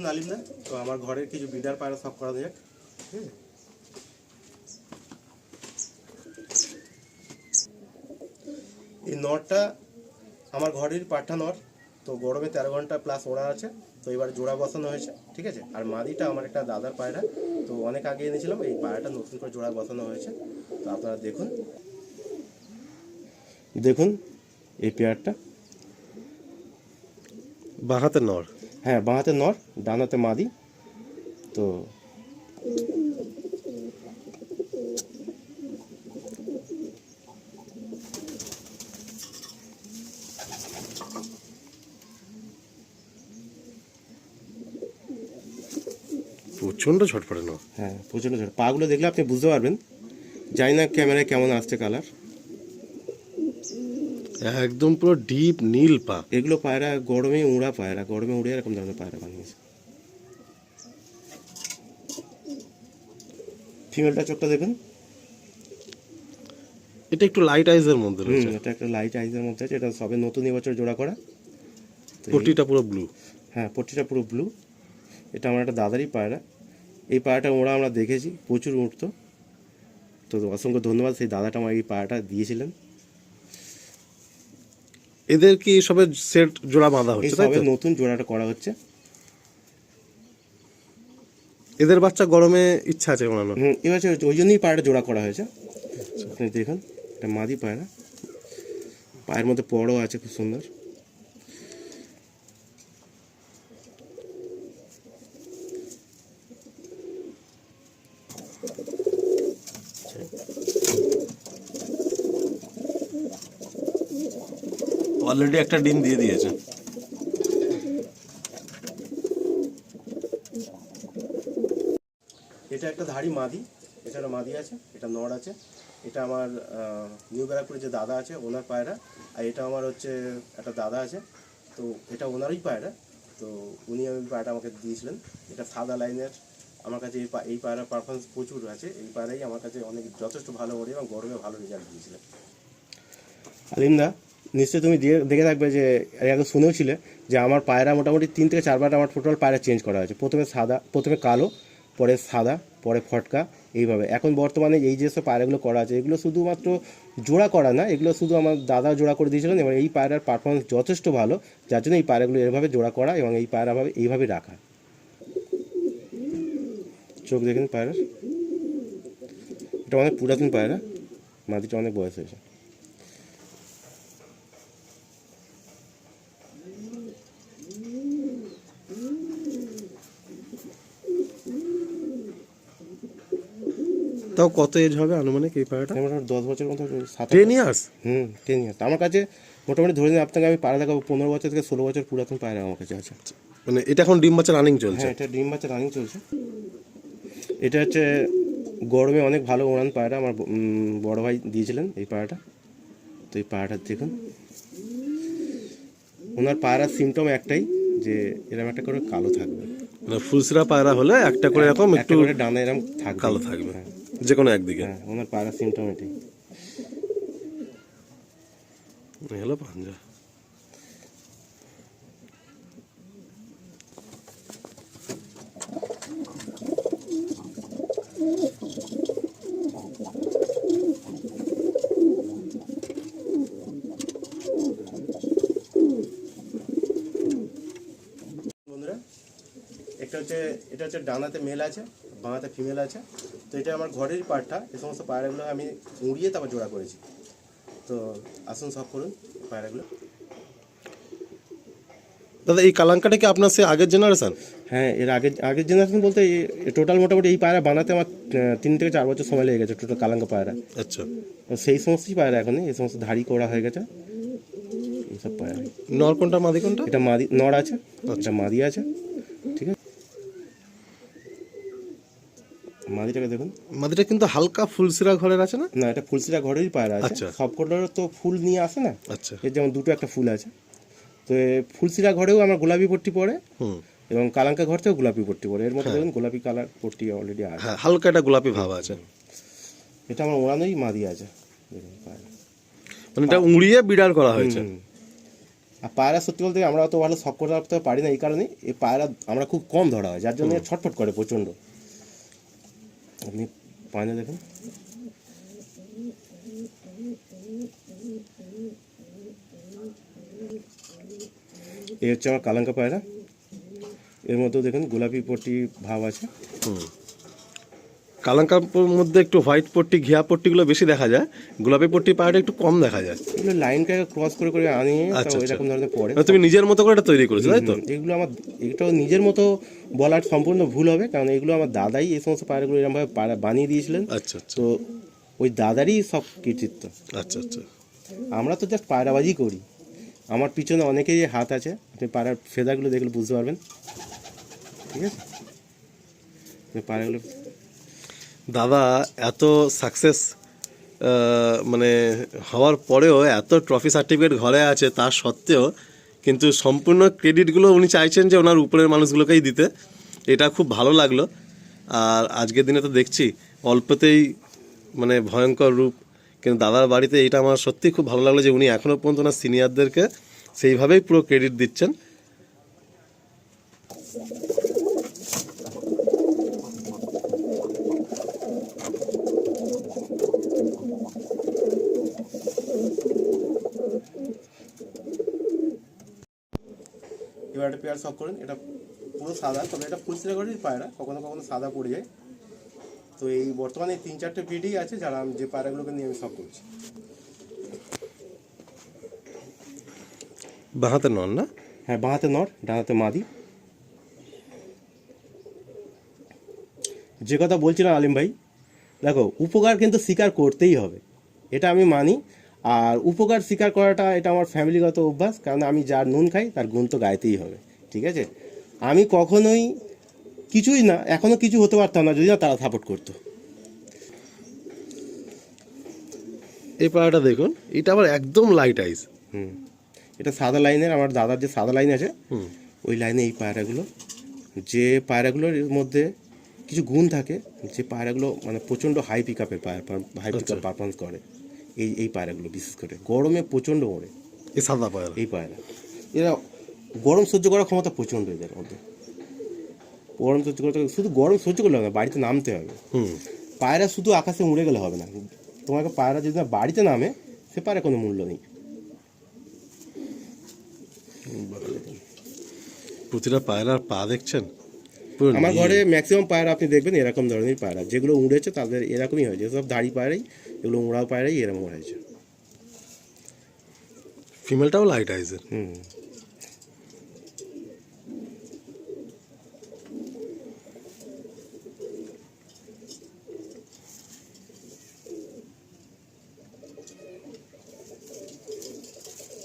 আসুন আলিম দা, তো আমার ঘরের কিছু বিডার পায়রা সব করা যাক। ঠিক আছে, এই নটটা আমার ঘরের পাঠা নট, তো গরমে 13 ঘন্টা প্লাস ওড়া আছে, তো এবার জোড়া বসানো হয়েছে। ঠিক আছে, আর মাদিটা আমার একটা দাদার পায়রা, তো অনেক আগে এনেছিলাম, এই পায়রাটা নতুন করে জোড়া বসানো হয়েছে। তো আপনারা দেখুন দেখুন এই পেয়ারটা, বাঁ হাতে নর। হ্যাঁ বাঁ হাতে নর, ডান হাতে মাদি। তো প্রচন্ড ছটফটে নর। হ্যাঁ প্রচণ্ড ঝড়, পাগুলো দেখলে আপনি বুঝতে পারবেন। জানি না ক্যামেরায় কেমন আসছে কালার। একদম পুরো ডিপ নীল পা। এগুলো পায়রা গরমে উড়া পায়রা, গরমে উড়ে এরকম ধরনের পায়রা বানিয়েছে। ফিমেলটা চোখটা দেখুন, এটা একটু লাইট আইজের মধ্যে রয়েছে। এটা একটা লাইট আইজের মধ্যে আছে, এটা সবে নতুন এবছর জোড়া করা। পটিটা পুরো ব্লু। হ্যাঁ পট্টিটা পুরো ব্লু। এটা আমার একটা দাদারই পায়রা। এই পায়রাটা ওরা আমরা দেখেছি, প্রচুর উঠতো। তো অসংখ্য ধন্যবাদ, সেই দাদাটা আমার এই পায়রাটা দিয়েছিলেন। এদের কি সবে সেট জোড়া বাঁধা এই হচ্ছে, তাই সবে তো? নতুন জোড়াটা করা হচ্ছে। এদের বাচ্চা গরমে ইচ্ছা আছে বানানো। এবার ওই জন্যই পায়রাটা জোড়া করা হয়েছে। আপনি দেখুন, এটা মাদি পায়রা, পায়ের মধ্যে পরও আছে খুব সুন্দর। অলরেডি একটা ডিম দিয়ে দিয়েছে। এটা একটা ধাড়ি মাদি, এছাড়া মাদি আছে, এটা নড় আছে। এটা আমার নিউ ব্যারাকপুরে যে দাদা আছে ওনার পায়রা। আর এটা আমার হচ্ছে একটা দাদা আছে, তো এটা ওনারই পায়রা। তো উনি ওই পায়রাটা আমাকে দিয়েছিলেন। এটা সাদা লাইনের। আমার কাছে এই পায়রার পারফরমেন্স প্রচুর আছে। এই পায়রাই আমার কাছে অনেক যথেষ্ট ভালো ওড়ে এবং গরমে ভালো রেজাল্ট দিয়েছিলেন। আলিমদা, নিশ্চয়ই তুমি দেখে থাকবে যে এর আগে শুনেওছিলে যে আমার পায়রা মোটামুটি 3 থেকে 4 বার আমার টোটাল পায়রা চেঞ্জ করা হয়েছে। প্রথমে কালো, পরে সাদা, পরে ফটকা, এইভাবে। এখন বর্তমানে এই যেসব পায়রাগুলো করা আছে এগুলো শুধুমাত্র জোড়া করা না, এগুলো শুধু আমার দাদা জোড়া করে দিয়েছিলেন। এবং এই পায়রার পারফরমেন্স যথেষ্ট ভালো, যার জন্য এই পায়রাগুলো এভাবে জোড়া করা এবং এই পায়রাভাবে এইভাবে রাখা। চোখ দেখুন পায়রার, এটা অনেক পুরাতন পায়রা, মাদিটা অনেক বয়স হয়েছে। তাও কত এজ হবে আনুমানিক এই পায়রাটা? মোটামুটি 10 বছর মতো, 10 ইয়ার্স। 10 ইয়ার্স আমার কাছে মোটামুটি। ধরে নিন আপনাকে আমি পায়রা দেখাবো 15 বছর থেকে 16 বছর পুরাতন পায়রা আমার কাছে আছে। মানে এটা এখন ডিম বাচ্চা রানিং চলছে? হ্যাঁ এটা ডিম বাচ্চা রানিং চলছে। এটা হচ্ছে গরমে অনেক ভালো ওড়ান পায়রা, আমার বড় ভাই দিয়েছিলেন এই পায়রাটা। তো এই পায়রাটা দেখুন, ওনার পায়রার সিমটম একটাই, যে এরকম একটা করে কালো থাকবে। মানে ফুলসিরা পায়রা হলে একটা করে এরকম একটু ডানা এরকম থাকবে, কালো থাকবে যে কোনো একদিকে। হ্যাঁ ওনার পায়রার সিমটম এটাই। হলো পাঞ্জা। বন্ধুরা, এটা হচ্ছে ডানাতে মেল আছে, বাঁহাতে ফিমেল আছে। তো এটা আমার ঘরেরই পায়রা। এই সমস্ত পায়রাগুলো আমি উড়িয়ে তারপর জোড়া করেছি। তো আসুন সব করুন পায়রাগুলো। দাদা এই কালাঙ্কাটা কি আপনার সে আগের জেনারেশন? হ্যাঁ এর আগের জেনারেশন বলতে টোটাল মোটামুটি এই পায়রা বানাতে আমার 3 থেকে 4 বছর সময় লেগে গেছে, টোটাল কালাঙ্কা পায়রা। আচ্ছা, তো সেই সমস্তই পায়রা এখন এই সমস্ত ধাড়ি করা হয়ে গেছে এইসব পায়রা। নর কোনটা মাদি কোনটা? এটা মাদি নড় আছে, এটা মাদি আছে। ঠিক আছে, মাদিটাকে দেখুন। মাদিটা কিন্তু হালকা ফুলসিরা ঘরের আছে না? না এটা ফুলসিরা ঘরেরই পায়রা আছে। আচ্ছা। সব কটারও তো ফুল নিয়ে আসে না। আচ্ছা, এর যেমন দুটো একটা ফুল আছে। তো ফুলসিরা ঘরেও আমার গোলাপি পট্টি পড়ে এবং কালাঙ্কা ঘর থেকেও গোলাপি পট্টি পড়ে। এর মধ্যে দেখুন গোলাপি কালার পট্টি অলরেডি আছে। হ্যাঁ হালকা একটা গোলাপি ভাব আছে। এটা আমার ওড়ানোই মাদি আছে, দেখুন পায়রা। মানে এটা উড়িয়ে বিড়াল করা হয়েছে। আর পায়রা সত্যি বলতে আমরা অত ভালো শখ করতে পারি না, এই কারণে এই পায়রা আমরা খুব কম ধরা হয়, যার জন্য এ ছটফট করে প্রচণ্ড। আপনি পায়রা দেখুন, এই হচ্ছে আমার কালাঙ্কা পায়রা। এর মধ্যেও দেখুন গোলাপি পট্টি ভাব আছে। কালাঙ্কার মধ্যে একটু হোয়াইট পট্টি ঘিয়া পট্টিগুলো বেশি দেখা যায়, গোলাপি পট্টি পায়রাটা একটু কম দেখা যায়। এগুলো লাইনটাকে ক্রস করে করে আনিয়ে আচ্ছা, আচ্ছা। এরকম ধরনের পড়ে। মানে তুমি নিজের মতো করে এটা তৈরি করেছো, তাই তো? এগুলো আমার, এটাও নিজের মতো বলার সম্পূর্ণ ভুল হবে, কারণ এগুলো আমার দাদাই এই সমস্ত পায়রাগুলো এরকমভাবে পায়রা বানিয়ে দিয়েছিলেন। আচ্ছা, আচ্ছা, তো ওই দাদারই সব কৃতিত্ব। আচ্ছা, আচ্ছা। আমরা তো জাস্ট পায়রাবাজি করি। আমার পিছনে অনেকেরই হাত আছে, আপনি পায়রার ফেদারগুলো দেখলে বুঝতে পারবেন, ঠিক আছে? পায়রাগুলো দাদা এত সাকসেস মানে হওয়ার পরেও এত ট্রফি সার্টিফিকেট ঘরে আছে, তা সত্ত্বেও কিন্তু সম্পূর্ণ ক্রেডিটগুলো উনি চাইছেন যে ওনার উপরের মানুষগুলোকেই দিতে। এটা খুব ভালো লাগলো। আর আজকের দিনে তো দেখছি অল্পতেই মানে ভয়ঙ্কর রূপ, কিন্তু দাদার বাড়িতে এটা আমার সত্যিই খুব ভালো লাগলো যে উনি এখনও পর্যন্ত ওনার সিনিয়রদেরকে সেইভাবেই পুরো ক্রেডিট দিচ্ছেন। এবার একটা পেয়ার শখ করেন, এটা পুরো সাদা, তবে এটা ফুল সিলেগড়ির পায়রা, কখনো কখনো সাদা পড়ে যায়। তো এই বর্তমানে 3-4টে ব্রিডই আছে যারা আমি যে পায়রাগুলোকে নিয়ে আমি শখ করছি। বাঁহাতে নন না? হ্যাঁ, বাঁহাতে নর, ডানাতে মাদি। যে কথা বলছিলাম আলিম ভাই, দেখো উপকার কিন্তু স্বীকার করতেই হবে, এটা আমি মানি। আর উপকার স্বীকার করাটা এটা আমার ফ্যামিলিগত অভ্যাস, কারণ আমি যার নুন খাই তার গুণ তো গাইতেই হবে, ঠিক আছে? আমি কখনোই কিছুই না, এখনও কিছু হতে পারতাম না যদি না তারা সাপোর্ট করতো। এই পায়রাটা দেখুন, এটা আবার একদম লাইট আইস। এটা সাদা লাইনের, আমার দাদার যে সাদা লাইন আছে হুম, ওই লাইনে এই পায়রাগুলো, যে পায়রাগুলোর মধ্যে কিছু গুণ থাকে, যে পায়রাগুলো মানে প্রচণ্ড হাই পিক আপের হাই পিক আপ পারফরমেন্স করে, এই পায়রাগুলো বিশেষ করে গরমে প্রচণ্ড ওড়ে। এই সাদা পায়রা, এই পায়রা এরা গরম সহ্য করার ক্ষমতা প্রচণ্ড এদের মধ্যে। গরম সহ্য করতে, শুধু গরম সহ্য করলে হবে না, বাড়িতে নামতে হবে। পায়রা শুধু আকাশে উড়ে গেলে হবে না, তোমাকে পায়রা যদি না বাড়িতে নামে সে পায়রা কোনো মূল্য নেই। প্রতিটা পায়রার পা দেখছেন? আমার ঘরে ম্যাক্সিমাম পায়রা আপনি দেখবেন এরকম ধরনের পায়রা, যেগুলো উড়েছে তাদের এরকমই হয়েছে, সব দাড়ি পায়রাই, এগুলো উড়াও পায়রাই এরকম হয়েছে। ফিমেলটাও লাইট আইজের।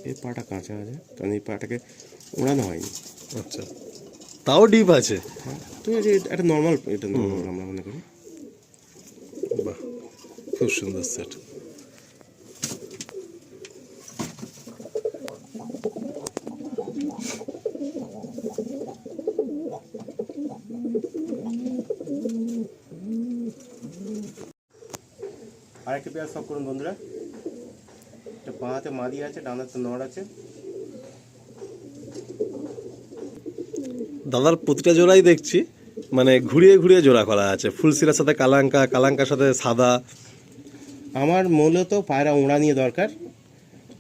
এই পাটা কাঁচা আছে, কারণ এই পাটাকে উড়ানো হয়নি। আচ্ছা, তাও ডিপ আছে। হ্যাঁ, তো এটা নর্মাল, এটা নর্মাল আমরা মনে করি। বাহ, খুব সুন্দর সেট। আরেকটা পেয়ার শখ করুন বন্ধুরা, এটা বাঁহাতে মাদি আছে, ডানাতে নড় আছে। দাদার প্রতিটা জোড়াই দেখছি মানে ঘুরিয়ে ঘুরিয়ে জোড়া করা আছে, ফুলসিরার সাথে কালাঙ্কা, কালাঙ্কার সাথে সাদা। আমার মূলত পায়রা উড়া নিয়ে দরকার,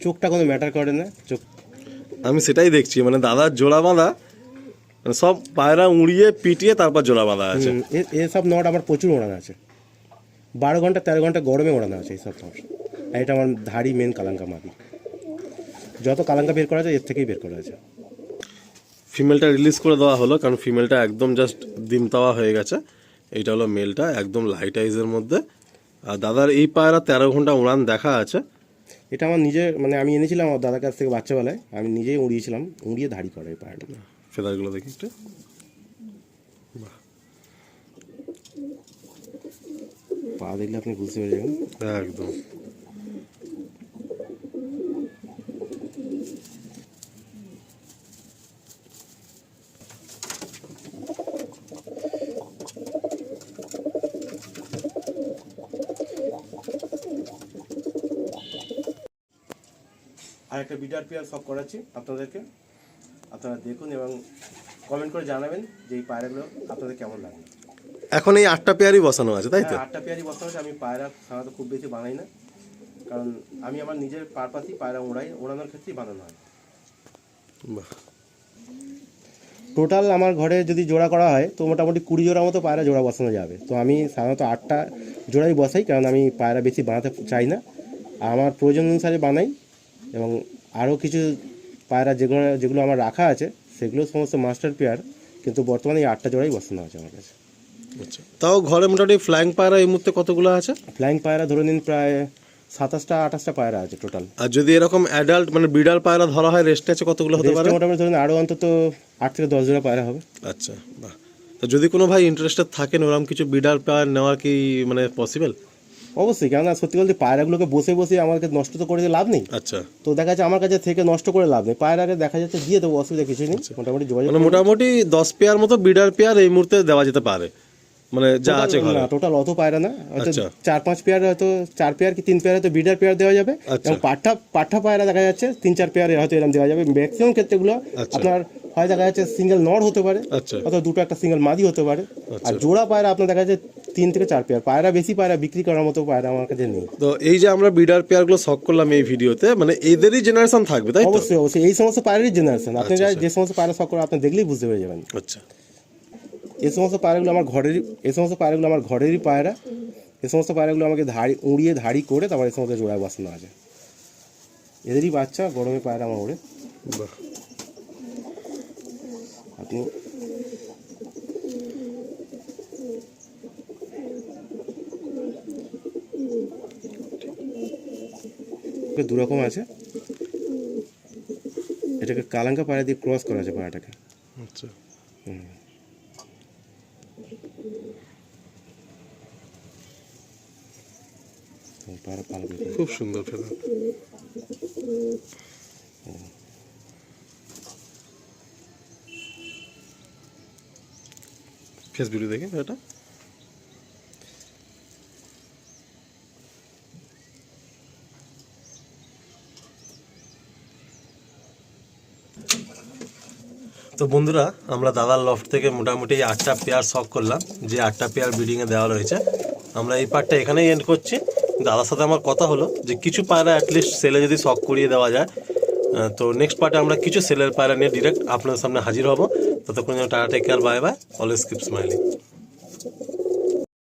চোখটা কোনো ম্যাটার করে না। চোখ আমি সেটাই দেখছি, মানে দাদার জোড়া বাঁধা মানে সব পায়রা উড়িয়ে পিটিয়ে তারপর জোড়া বাঁধা আছে। এসব নট আমার প্রচুর ওড়ানো আছে, 12 ঘন্টা 13 ঘন্টা গরমে ওড়ানো আছে এইসব নট। আর এটা আমার ধাড়ি মেন কালাঙ্কা মাদি, যত কালাঙ্কা বের করা যায় এর থেকেই বের করা আছে। ফিমেলটা রিলিজ করে দেওয়া হলো, কারণ ফিমেলটা একদম জাস্ট ডিম তাওয়া হয়ে গেছে। এইটা হলো মেলটা, একদম লাইট আইজের মধ্যে। আর দাদার এই পায়রা 13 ঘন্টা উড়ান দেখা আছে। এটা আমার নিজের, মানে আমি এনেছিলাম আমার দাদার কাছ থেকে বাচ্চাবেলায়, আমি নিজেই উড়িয়েছিলাম, উড়িয়ে ধাড়ি করে এই পায়রাটা। ফেদারগুলো দেখি একটু। পা দেখলে আপনি বুঝতে পেরে যাবেন। একদম আর একটা বিডার পেয়ার সব করাচ্ছি আপনাদেরকে, আপনারা দেখুন এবং কমেন্ট করে জানাবেন যে এই পায়রাগুলো আপনাদের কেমন লাগে। এখন এই 8টা পেয়ারই বসানো আছে তাই তো? 8টা পেয়ারই বসানো আছে। আমি পায়রা সাধারণত খুব বেশি বানাই না, কারণ আমি আমার নিজের পারপাসই পায়রা ওড়ানোর ক্ষেত্রেই বানানো হয়। বাহ, টোটাল আমার ঘরে যদি জোড়া করা হয় তো মোটামুটি 20 জোড়া মতো পায়রা জোড়া বসানো যাবে। তো আমি সাধারণত 8টা জোড়াই বসাই, কারণ আমি পায়রা বেশি বানাতে চাই না, আমার প্রয়োজন অনুসারে বানাই। এবং আরও কিছু পায়রা যেগুলো আমার রাখা আছে সেগুলো সমস্ত মাস্টার পেয়ার, কিন্তু বর্তমানে এই 8টা জোড়াই বসানো আছে আমার কাছে। আচ্ছা, তাও ঘরে মোটামুটি ফ্লাইং পায়রা এই মুহূর্তে কতগুলো আছে? ফ্লাইং পায়রা ধরে নিন প্রায় 27টা-28টা পায়রা আছে টোটাল। আর যদি এরকম অ্যাডাল্ট মানে ব্রিডার পায়রা ধরা হয় রেস্টে আছে কতগুলো হতে পারে? মোটামুটি ধরুন আরও অন্তত 8 থেকে 10 জোড়া পায়রা হবে। আচ্ছা, বাহ। তো যদি কোনো ভাই ইন্টারেস্টেড থাকেন ওরকম কিছু ব্রিডার পায়রা নেওয়ার কি মানে পসিবল? অবশ্যই, কেননা সত্যি বলতে পায়রাগুলোকে বসে বসে আমাকে নষ্ট তো করে দিয়ে লাভ নেই। আচ্ছা, তো দেখা যাচ্ছে আমার কাছে থেকে নষ্ট করে লাভ নেই, পায়রাকে দেখা যাচ্ছে দিয়ে দেবো, অসুবিধা কিছুই নেই। মোটামুটি যোগাযোগ মানে মোটামুটি 10 পেয়ার মতো ব্রিডার পেয়ার এই মুহূর্তে দেওয়া যেতে পারে, মানে যা আছে ঘরে। টোটাল অত পায়রা না, হয়তো আচ্ছা। 4-5 পেয়ার, হয়তো 4 পেয়ার কি 3 পেয়ার হয়তো বিডার পেয়ার দেওয়া যাবে। আচ্ছা। এবং পাঠা পায়রা দেখা যাচ্ছে 3-4 পেয়ার হয়তো এরকম দেওয়া যাবে। ম্যাক্সিমাম ক্ষেত্রেগুলো আচ্ছা। আপনার হয় দেখা যাচ্ছে সিঙ্গেল নর হতে পারে, আচ্ছা, অথবা দুটো একটা সিঙ্গেল মাদি হতে পারে। আর জোড়া পায়রা আপনার দেখা যাচ্ছে 3 থেকে 4 পেয়ার। পায়রা বেশি পায়রা বিক্রি করার মতো পায়রা আমার কাছে নেই। তো এই যে আমরা ব্রিডার পেয়ারগুলো শখ করলাম এই ভিডিওতে, মানে এদেরই জেনারেশন থাকবে তাই তো? অবশ্যই অবশ্যই, এই সমস্ত পায়রারই জেনারেশন। আপনি যে সমস্ত পায়রা শখ করে আপনি দেখলেই বুঝতে পেরে যাবেন। আচ্ছা, এই সমস্ত পায়রাগুলো আমার ঘরেরই পায়রা। এই সমস্ত পায়রাগুলো আমাকে উড়িয়ে ধাড়ি করে তারপর এই সমস্ত জোড়ায় বসানো আছে। এদেরই বাচ্চা গরমে পায়রা আমার ওড়ে। বাহ। আপনি দু রকম আছে, এটাকে কালাঙ্কা পায়রা দিয়ে ক্রস করা আছে পায়রাটাকে। আচ্ছা, খুব সুন্দর ফেদার। ফেস ভিডিও দেখি এটা। তো বন্ধুরা, আমরা দাদার লফট থেকে মোটামুটি 8টা পেয়ার শখ করলাম, যে 8টা পেয়ার ব্রিডিংয়ে দেওয়া রয়েছে। আমরা এই পার্টটা এখানেই এন্ড করছি। দাদার সাথে আমার কথা হলো যে কিছু পায়রা অ্যাটলিস্ট সেলে যদি শখ করিয়ে দেওয়া যায়, তো নেক্সট পার্টে আমরা কিছু সেলের পায়রা নিয়ে ডিরেক্ট আপনাদের সামনে হাজির হব। ততক্ষণ tata, take care, bye bye, always keep smiling.